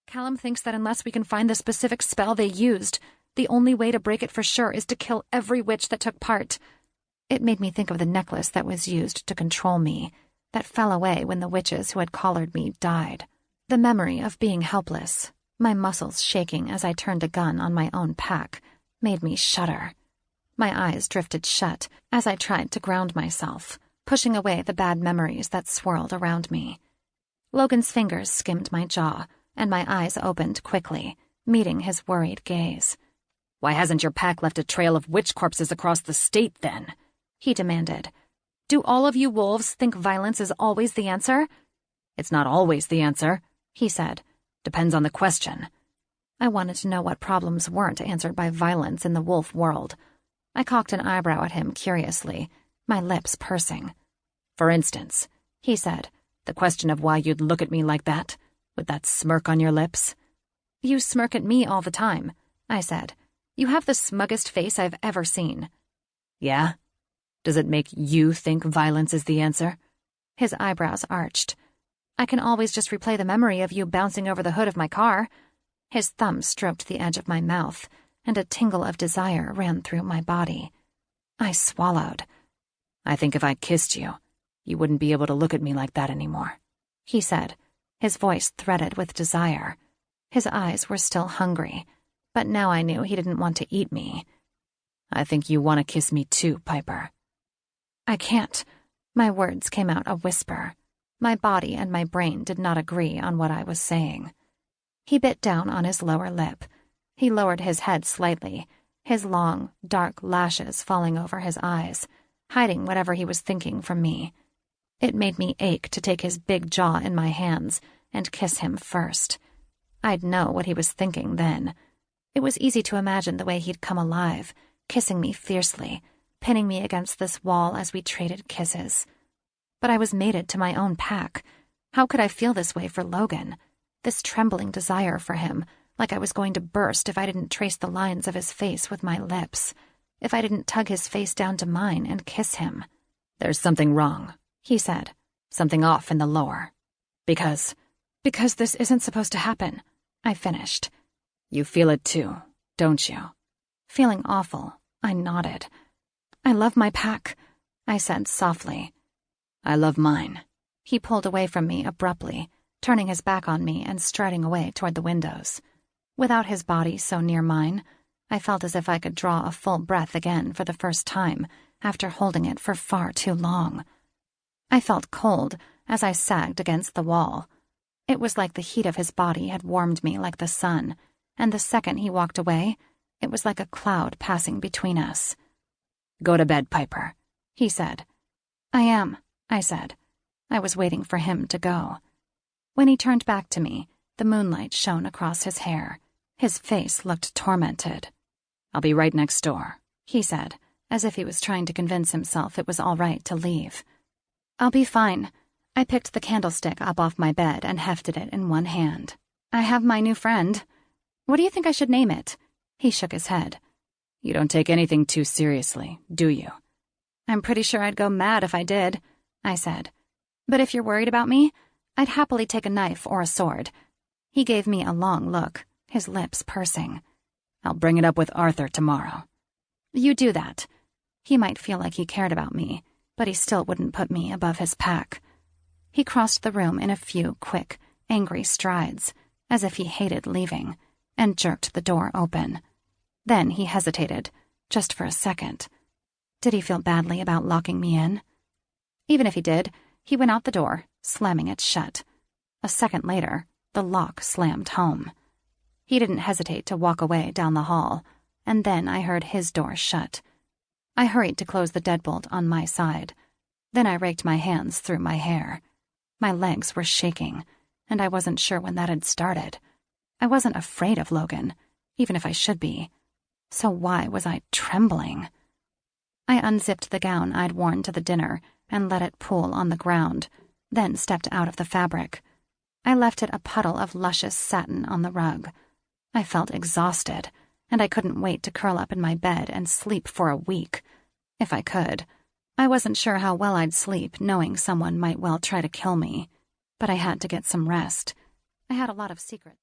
Callum thinks that unless we can find the specific spell they used, the only way to break it for sure is to kill every witch that took part. It made me think of the necklace that was used to control me, that fell away when the witches who had collared me died. The memory of being helpless, my muscles shaking as I turned a gun on my own pack, made me shudder. My eyes drifted shut as I tried to ground myself, pushing away the bad memories that swirled around me. Logan's fingers skimmed my jaw, and my eyes opened quickly, meeting his worried gaze. "Why hasn't your pack left a trail of witch corpses across the state, then?" he demanded. "Do all of you wolves think violence is always the answer?" "It's not always the answer," he said. "Depends on the question." I wanted to know what problems weren't answered by violence in the wolf world. I cocked an eyebrow at him curiously, my lips pursing. "For instance," he said, "the question of why you'd look at me like that, with that smirk on your lips." "You smirk at me all the time," I said. "You have the smuggest face I've ever seen." "Yeah? Does it make you think violence is the answer?" His eyebrows arched. "I can always just replay the memory of you bouncing over the hood of my car." His thumb stroked the edge of my mouth, and a tingle of desire ran through my body. I swallowed. "I think if I kissed you, you wouldn't be able to look at me like that anymore," he said, his voice threaded with desire. His eyes were still hungry, but now I knew he didn't want to eat me. "I think you want to kiss me too, Piper." "I can't." My words came out a whisper. My body and my brain did not agree on what I was saying. He bit down on his lower lip. He lowered his head slightly, his long, dark lashes falling over his eyes, hiding whatever he was thinking from me. It made me ache to take his big jaw in my hands and kiss him first. I'd know what he was thinking then. It was easy to imagine the way he'd come alive, kissing me fiercely, pinning me against this wall as we traded kisses. But I was mated to my own pack. How could I feel this way for Logan? This trembling desire for him, like I was going to burst if I didn't trace the lines of his face with my lips, if I didn't tug his face down to mine and kiss him. "There's something wrong," he said. "Something off in the lore. Because this isn't supposed to happen," I finished. "You feel it too, don't you?" Feeling awful, I nodded. "I love my pack," I said softly. "I love mine." He pulled away from me abruptly, turning his back on me and striding away toward the windows. Without his body so near mine, I felt as if I could draw a full breath again for the first time after holding it for far too long. I felt cold as I sagged against the wall. It was like the heat of his body had warmed me like the sun, and the second he walked away, it was like a cloud passing between us. "Go to bed, Piper," he said. "I am," I said. I was waiting for him to go. When he turned back to me, the moonlight shone across his hair. His face looked tormented. "I'll be right next door," he said, as if he was trying to convince himself it was all right to leave. "I'll be fine." I picked the candlestick up off my bed and hefted it in one hand. "I have my new friend. What do you think I should name it?" He shook his head. "You don't take anything too seriously, do you?" "I'm pretty sure I'd go mad if I did," I said. "But if you're worried about me, I'd happily take a knife or a sword." He gave me a long look, his lips pursing. "I'll bring it up with Arthur tomorrow." "You do that." He might feel like he cared about me, but he still wouldn't put me above his pack. He crossed the room in a few quick, angry strides, as if he hated leaving, and jerked the door open. Then he hesitated, just for a second. Did he feel badly about locking me in? Even if he did, he went out the door, slamming it shut. A second later, the lock slammed home. He didn't hesitate to walk away down the hall, and then I heard his door shut. I hurried to close the deadbolt on my side. Then I raked my hands through my hair. My legs were shaking, and I wasn't sure when that had started. I wasn't afraid of Logan, even if I should be. So why was I trembling? I unzipped the gown I'd worn to the dinner and let it pool on the ground, then stepped out of the fabric. I left it a puddle of luscious satin on the rug. I felt exhausted, and I couldn't wait to curl up in my bed and sleep for a week. If I could. I wasn't sure how well I'd sleep, knowing someone might well try to kill me. But I had to get some rest. I had a lot of secrets.